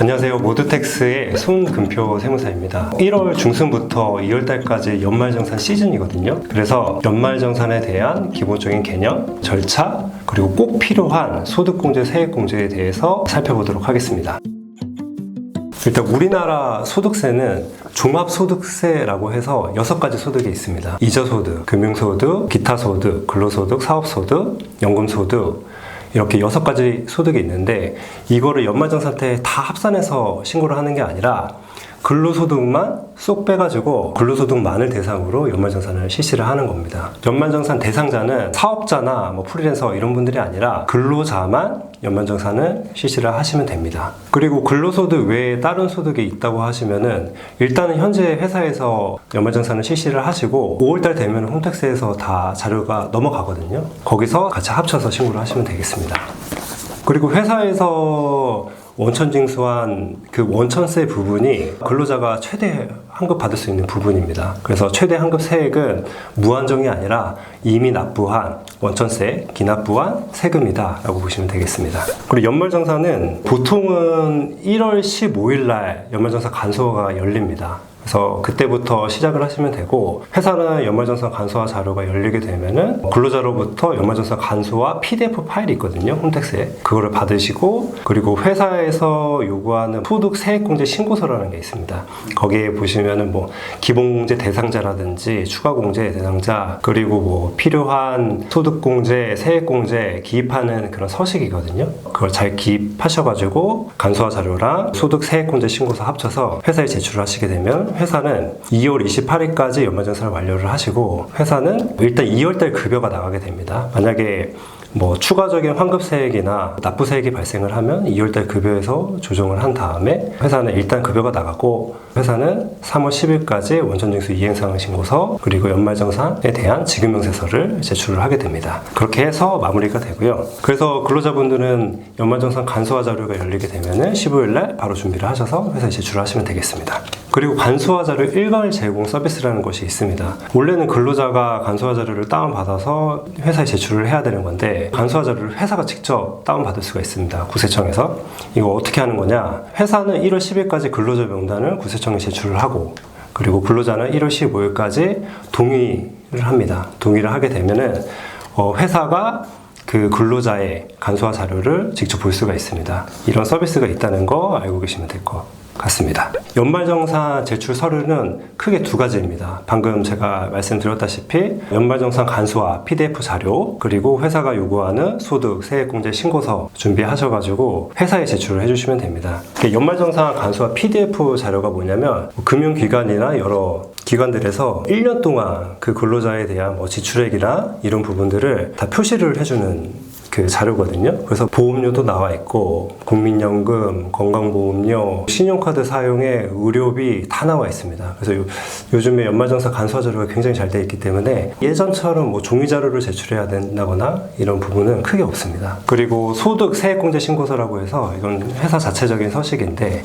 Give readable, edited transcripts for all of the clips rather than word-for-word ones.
안녕하세요. 모드텍스의 손금표 세무사입니다. 1월 중순부터 2월달까지 연말정산 시즌이거든요. 그래서 연말정산에 대한 기본적인 개념, 절차, 그리고 꼭 필요한 소득공제, 세액공제에 대해서 살펴보도록 하겠습니다. 일단 우리나라 소득세는 종합소득세라고 해서 6가지 소득이 있습니다. 이자소득, 금융소득, 기타소득, 근로소득, 사업소득, 연금소득, 이렇게 6가지 소득이 있는데 이거를 연말정산 때 다 합산해서 신고를 하는 게 아니라 근로소득만 쏙 빼가지고 근로소득만을 대상으로 연말정산을 실시를 하는 겁니다. 연말정산 대상자는 사업자나 프리랜서 이런 분들이 아니라 근로자만 연말정산을 실시를 하시면 됩니다. 그리고 근로소득 외에 다른 소득이 있다고 하시면은 일단은 현재 회사에서 연말정산을 실시를 하시고 5월달 되면 홈택스에서 다 자료가 넘어가거든요. 거기서 같이 합쳐서 신고를 하시면 되겠습니다. 그리고 회사에서 원천징수한 그 원천세 부분이 근로자가 최대 환급 받을 수 있는 부분입니다. 그래서 최대 환급 세액은 무한정이 아니라 이미 납부한 원천세, 기납부한 세금이다 라고 보시면 되겠습니다. 그리고 연말정산은 보통은 1월 15일 날 연말정산 간소화가 열립니다. 그래서 그때부터 시작을 하시면 되고, 회사는 연말정산 간소화 자료가 열리게 되면은 근로자로부터 연말정산 간소화 PDF 파일이 있거든요, 홈택스에. 그거를 받으시고, 그리고 회사에서 요구하는 소득 세액공제 신고서라는 게 있습니다. 거기에 보시면은 기본공제 대상자라든지 추가공제 대상자, 그리고 필요한 소득공제, 세액공제 기입하는 그런 서식이거든요. 그걸 잘 기입하셔가지고 간소화 자료랑 소득 세액공제 신고서 합쳐서 회사에 제출을 하시게 되면 회사는 2월 28일까지 연말정산을 완료를 하시고, 회사는 일단 2월달 급여가 나가게 됩니다. 만약에 추가적인 환급세액이나 납부세액이 발생을 하면 2월달 급여에서 조정을 한 다음에 회사는 일단 급여가 나가고, 회사는 3월 10일까지 원천징수 이행사항 신고서 그리고 연말정산에 대한 지급명세서를 제출을 하게 됩니다. 그렇게 해서 마무리가 되고요. 그래서 근로자분들은 연말정산 간소화 자료가 열리게 되면은 15일날 바로 준비를 하셔서 회사에 제출을 하시면 되겠습니다. 그리고 간소화 자료 일괄 제공 서비스라는 것이 있습니다. 원래는 근로자가 간소화 자료를 다운받아서 회사에 제출을 해야 되는 건데, 간소화 자료를 회사가 직접 다운받을 수가 있습니다. 구세청에서. 이거 어떻게 하는 거냐? 회사는 1월 10일까지 근로자 명단을 구세청에 제출을 하고, 그리고 근로자는 1월 15일까지 동의를 합니다. 동의를 하게 되면은 회사가 그 근로자의 간소화 자료를 직접 볼 수가 있습니다. 이런 서비스가 있다는 거 알고 계시면 될 것 같습니다. 연말정산 제출 서류는 크게 2가지입니다. 방금 제가 말씀드렸다시피 연말정산 간소화 PDF 자료, 그리고 회사가 요구하는 소득 세액공제 신고서 준비하셔가지고 회사에 제출을 해주시면 됩니다. 연말정산 간소화 PDF 자료가 뭐냐면 금융기관이나 여러 기관들에서 1년 동안 그 근로자에 대한 지출액이나 이런 부분들을 다 표시를 해주는 그 자료거든요. 그래서 보험료도 나와 있고, 국민연금, 건강보험료, 신용카드 사용의 의료비 다 나와 있습니다. 그래서 요즘에 연말정산 간소화 자료가 굉장히 잘 되어 있기 때문에 예전처럼 종이 자료를 제출해야 된다거나 이런 부분은 크게 없습니다. 그리고 소득 세액공제 신고서라고 해서 이건 회사 자체적인 서식인데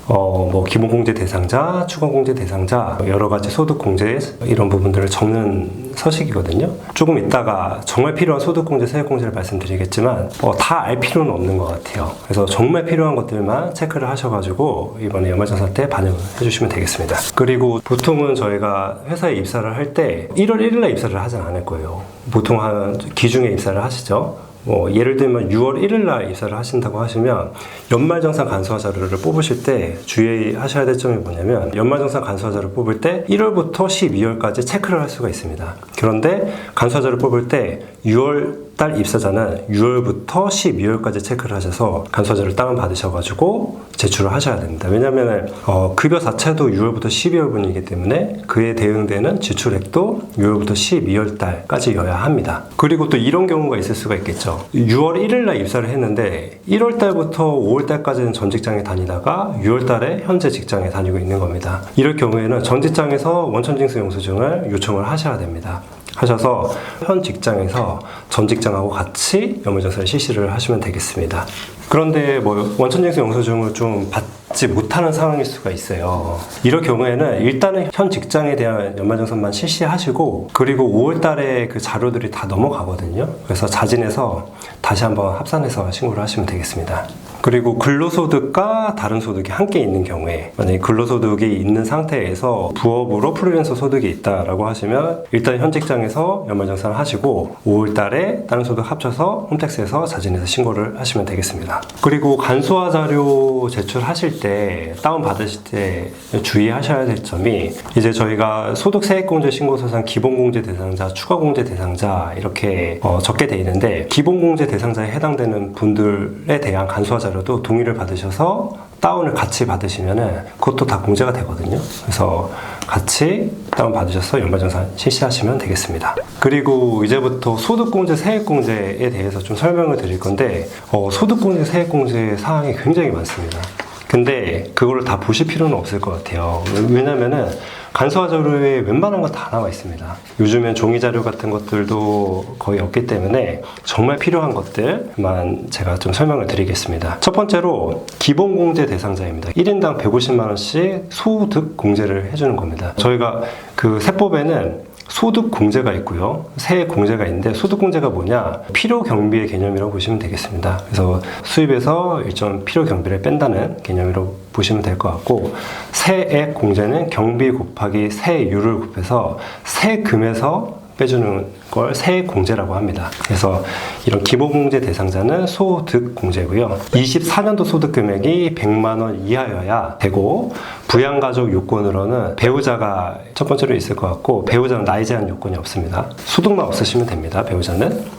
기본공제 대상자, 추가공제 대상자, 여러 가지 소득공제 이런 부분들을 적는 서식이거든요. 조금 이따가 정말 필요한 소득공제, 세액공제를 말씀드리겠지만 다 알 필요는 없는 것 같아요. 그래서 정말 필요한 것들만 체크를 하셔가지고 이번에 연말정산 때 반영을 해주시면 되겠습니다. 그리고 보통은 저희가 회사에 입사를 할 때 1월 1일날 입사를 하진 않을 거예요. 보통 한 기중에 입사를 하시죠. 예를 들면 6월 1일날 입사를 하신다고 하시면 연말정산 간소화 자료를 뽑으실 때 주의하셔야 될 점이 뭐냐면, 연말정산 간소화 자료를 뽑을 때 1월부터 12월까지 체크를 할 수가 있습니다. 그런데 간소화 자료를 뽑을 때 6월 달 입사자는 6월부터 12월까지 체크를 하셔서 간소화자를 다운받으셔가지고 제출을 하셔야 됩니다. 왜냐하면 급여 자체도 6월부터 12월분이기 때문에 그에 대응되는 지출액도 6월부터 12월 달까지여야 합니다. 그리고 또 이런 경우가 있을 수가 있겠죠. 6월 1일날 입사를 했는데 1월 달부터 5월 달까지는 전 직장에 다니다가 6월 달에 현재 직장에 다니고 있는 겁니다. 이럴 경우에는 전 직장에서 원천징수 영수증을 요청을 하셔야 됩니다. 하셔서 현 직장에서 전 직장하고 같이 연말정산을 실시를 하시면 되겠습니다. 그런데 원천징수 영수증을 좀 받지 못하는 상황일 수가 있어요. 이럴 경우에는 일단은 현 직장에 대한 연말정산만 실시하시고, 그리고 5월 달에 그 자료들이 다 넘어가거든요. 그래서 자진해서 다시 한번 합산해서 신고를 하시면 되겠습니다. 그리고 근로소득과 다른 소득이 함께 있는 경우에 만약에 근로소득이 있는 상태에서 부업으로 프리랜서 소득이 있다라고 하시면 일단 현 직장에서 연말정산을 하시고 5월달에 다른 소득 합쳐서 홈택스에서 자진해서 신고를 하시면 되겠습니다. 그리고 간소화 자료 제출하실 때 다운받으실 때 주의하셔야 될 점이 이제 저희가 소득세액공제 신고서상 기본공제 대상자, 추가공제 대상자 이렇게 적게 돼 있는데 기본공제 대상자에 해당되는 분들에 대한 간소화 자료도 동의를 받으셔서 다운을 같이 받으시면은 그것도 다 공제가 되거든요. 그래서 같이 다운 받으셔서 연말정산 실시하시면 되겠습니다. 그리고 이제부터 소득공제, 세액공제에 대해서 좀 설명을 드릴 건데 소득공제, 세액공제 사항이 굉장히 많습니다. 근데 그거를 다 보실 필요는 없을 것 같아요. 왜냐면은 간소화 자료에 웬만한 거 다 나와 있습니다. 요즘엔 종이 자료 같은 것들도 거의 없기 때문에 정말 필요한 것들만 제가 좀 설명을 드리겠습니다. 첫 번째로 기본공제 대상자입니다. 1인당 150만 원씩 소득 공제를 해주는 겁니다. 저희가 그 세법에는 소득 공제가 있고요. 세액 공제가 있는데 소득 공제가 뭐냐? 필요 경비의 개념이라고 보시면 되겠습니다. 그래서 수입에서 일정 필요 경비를 뺀다는 개념으로 보시면 될 것 같고 세액 공제는 경비 곱하기 세율을 곱해서 세금에서 빼주는 걸 세액공제라고 합니다. 그래서 이런 기본공제 대상자는 소득공제고요. 24년도 소득금액이 100만 원 이하여야 되고 부양가족 요건으로는 배우자가 첫 번째로 있을 것 같고 배우자는 나이 제한 요건이 없습니다. 소득만 없으시면 됩니다. 배우자는.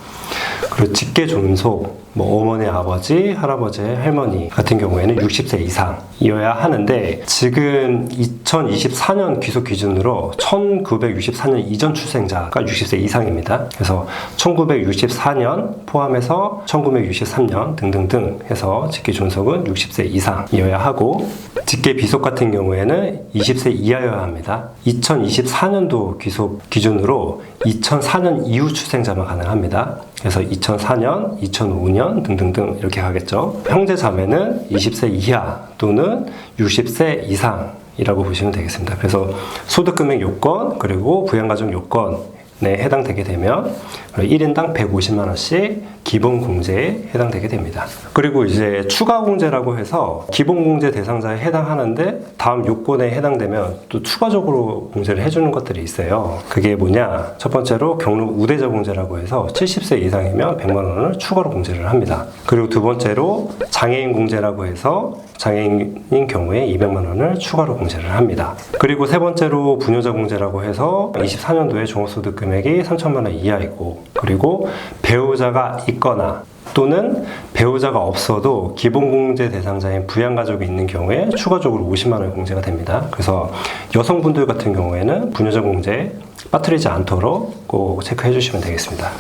그리고 직계존속, 어머니, 아버지, 할아버지, 할머니 같은 경우에는 60세 이상이어야 하는데 지금 2024년 귀속 기준으로 1964년 이전 출생자가 60세 이상입니다. 그래서 1964년 포함해서 1963년 등등등 해서 직계존속은 60세 이상이어야 하고 직계비속 같은 경우에는 20세 이하여야 합니다. 2024년도 귀속 기준으로 2004년 이후 출생자만 가능합니다. 그래서 2004년, 2005년 등등등 이렇게 가겠죠. 형제 자매는 20세 이하 또는 60세 이상이라고 보시면 되겠습니다. 그래서 소득금액 요건 그리고 부양가족 요건에 해당되게 되면 1인당 150만 원씩 기본 공제에 해당되게 됩니다. 그리고 이제 추가 공제라고 해서 기본 공제 대상자에 해당하는데 다음 요건에 해당되면 또 추가적으로 공제를 해주는 것들이 있어요. 그게 뭐냐? 첫 번째로 경로 우대자 공제라고 해서 70세 이상이면 100만 원을 추가로 공제를 합니다. 그리고 두 번째로 장애인 공제라고 해서 장애인인 경우에 200만 원을 추가로 공제를 합니다. 그리고 세 번째로 부녀자 공제라고 해서 24년도에 종합소득 금액이 3천만 원 이하이고 그리고 배우자가 있거나 또는 배우자가 없어도 기본공제 대상자인 부양가족이 있는 경우에 추가적으로 50만 원 공제가 됩니다. 그래서 여성분들 같은 경우에는 부녀자 공제 빠뜨리지 않도록 꼭 체크해 주시면 되겠습니다.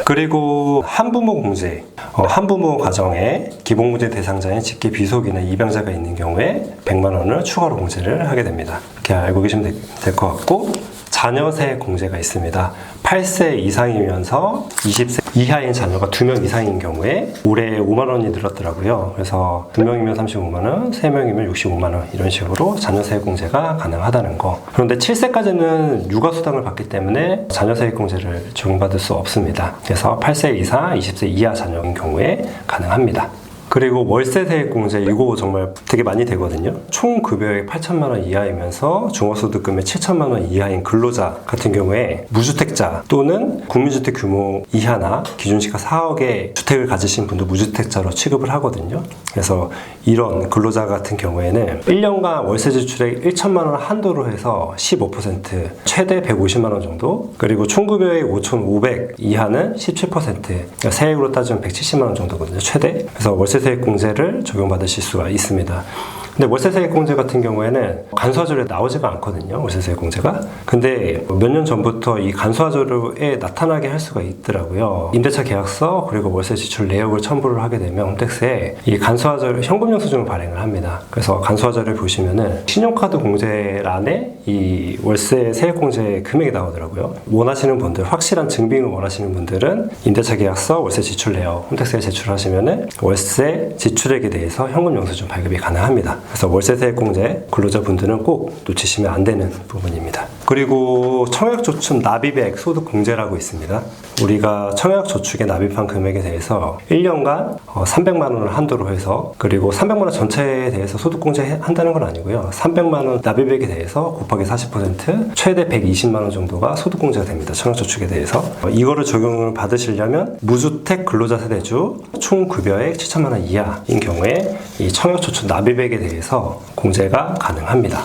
그리고 한부모 공제, 한부모 가정에 기본공제 대상자인 직계비속이나 입양자가 있는 경우에 100만 원을 추가로 공제를 하게 됩니다. 이렇게 알고 계시면 될 것 같고 자녀세 공제가 있습니다. 8세 이상이면서 20세 이하인 자녀가 2명 이상인 경우에 올해 5만 원이 늘었더라고요. 그래서 2명이면 35만 원, 3명이면 65만 원 이런 식으로 자녀세 공제가 가능하다는 거. 그런데 7세까지는 육아수당을 받기 때문에 자녀세 공제를 적용받을 수 없습니다. 그래서 8세 이상, 20세 이하 자녀인 경우에 가능합니다. 그리고 월세 세액공제 이거 정말 되게 많이 되거든요. 총 급여액 8천만 원 이하이면서 종합소득금액 7천만 원 이하인 근로자 같은 경우에 무주택자 또는 국민주택 규모 이하나 기준시가 4억의 주택을 가지신 분도 무주택자로 취급을 하거든요. 그래서 이런 근로자 같은 경우에는 1년간 월세 지출액 1천만 원 한도로 해서 15% 최대 150만 원 정도 그리고 총급여액 5,500 이하는 17% 그러니까 세액으로 따지면 170만 원 정도거든요. 최대. 그래서 월세 세액 공제를 적용받으실 수가 있습니다. 근데 월세세액 공제 같은 경우에는 간소화자료에 나오지가 않거든요. 월세세액 공제가. 근데 몇 년 전부터 이 간소화자료에 나타나게 할 수가 있더라고요. 임대차 계약서 그리고 월세 지출 내역을 첨부를 하게 되면 홈택스에 이 간소화자료 현금 영수증을 발행을 합니다. 그래서 간소화자료를 보시면은 신용카드 공제란에 이 월세 세액 공제 금액이 나오더라고요. 원하시는 분들, 확실한 증빙을 원하시는 분들은 임대차 계약서, 월세 지출 내역 홈택스에 제출하시면은 월세 지출액에 대해서 현금 영수증 발급이 가능합니다. 그래서 월세 세액공제 근로자분들은 꼭 놓치시면 안 되는 부분입니다. 그리고 청약저축 납입액 소득공제라고 있습니다. 우리가 청약저축에 납입한 금액에 대해서 1년간 300만 원을 한도로 해서, 그리고 300만 원 전체에 대해서 소득공제 한다는 건 아니고요. 300만 원 납입액에 대해서 곱하기 40% 최대 120만 원 정도가 소득공제가 됩니다. 청약저축에 대해서. 이거를 적용을 받으시려면 무주택 근로자 세대주 총 급여액 7천만 원 이하인 경우에 이 청약저축 납입액에 대해서 공제가 가능합니다.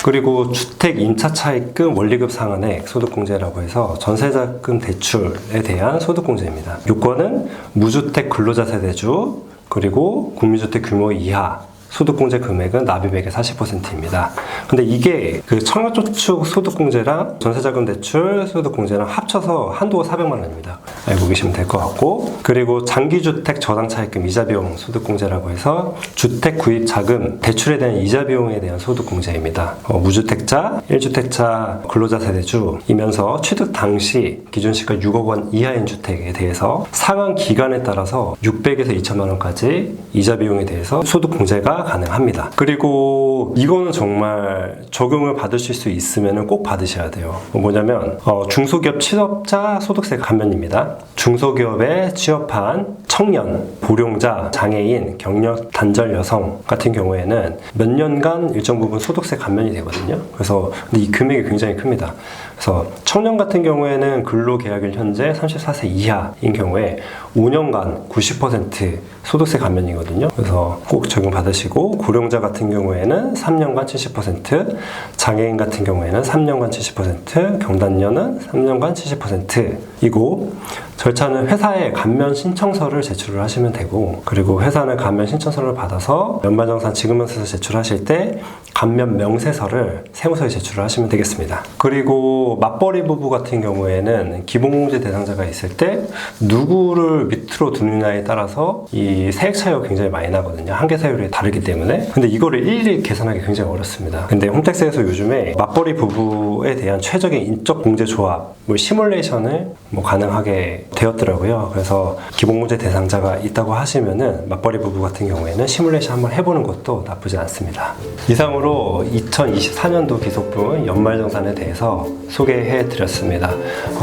그리고 주택 임차차입금 원리급 상한액 소득공제라고 해서 전세자금 대출에 대한 소득공제입니다. 요건은 무주택 근로자 세대주 그리고 국민주택 규모 이하 소득공제 금액은 납입액의 40%입니다. 근데 이게 그 청약저축 소득공제랑 전세자금 대출 소득공제랑 합쳐서 한도가 400만 원입니다. 알고 계시면 될 것 같고, 그리고 장기주택 저당차입금 이자비용 소득공제라고 해서 주택 구입 자금 대출에 대한 이자비용에 대한 소득공제입니다. 무주택자, 1주택자 근로자 세대주이면서 취득 당시 기준시가 6억 원 이하인 주택에 대해서 상환 기간에 따라서 600에서 2천만 원까지 이자비용에 대해서 소득공제가 가능합니다. 그리고 이거는 정말 적용을 받으실 수 있으면 꼭 받으셔야 돼요. 뭐냐면 중소기업 취업자 소득세 감면입니다. 중소기업에 취업한 청년, 고령자, 장애인, 경력 단절 여성 같은 경우에는 몇 년간 일정 부분 소득세 감면이 되거든요. 그래서 근데 이 금액이 굉장히 큽니다. 그래서 청년 같은 경우에는 근로계약일 현재 34세 이하인 경우에 5년간 90% 소득세 감면이거든요. 그래서 꼭 적용받으시고, 고령자 같은 경우에는 3년간 70%, 장애인 같은 경우에는 3년간 70%, 경단녀는 3년간 70%이고, 절차는 회사에 감면 신청서를 제출을 하시면 되고, 그리고 회사는 감면 신청서를 받아서 연말정산 지급명세서 제출하실 때 감면 명세서를 세무서에 제출을 하시면 되겠습니다. 그리고 맞벌이 부부 같은 경우에는 기본공제 대상자가 있을 때 누구를 밑으로 두느냐에 따라서 이 세액 차이가 굉장히 많이 나거든요. 한계 세율이 다르기 때문에. 근데 이거를 일일이 계산하기 굉장히 어렵습니다. 근데 홈택스에서 요즘에 맞벌이 부부에 대한 최적의 인적 공제 조합 시뮬레이션을 가능하게 되었더라고요. 그래서 기본공제 대상자가 있다고 하시면은 맞벌이 부부 같은 경우에는 시뮬레이션 한번 해보는 것도 나쁘지 않습니다. 이상으로 2024년도 기속분 연말정산에 대해서 소개해 드렸습니다.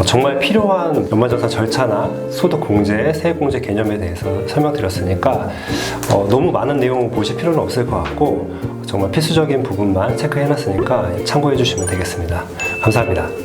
정말 필요한 연말정산 절차나 소득공제, 세액공제 개념에 대해서 설명드렸으니까 너무 많은 내용을 보실 필요는 없을 것 같고, 정말 필수적인 부분만 체크해 놨으니까 참고해 주시면 되겠습니다. 감사합니다.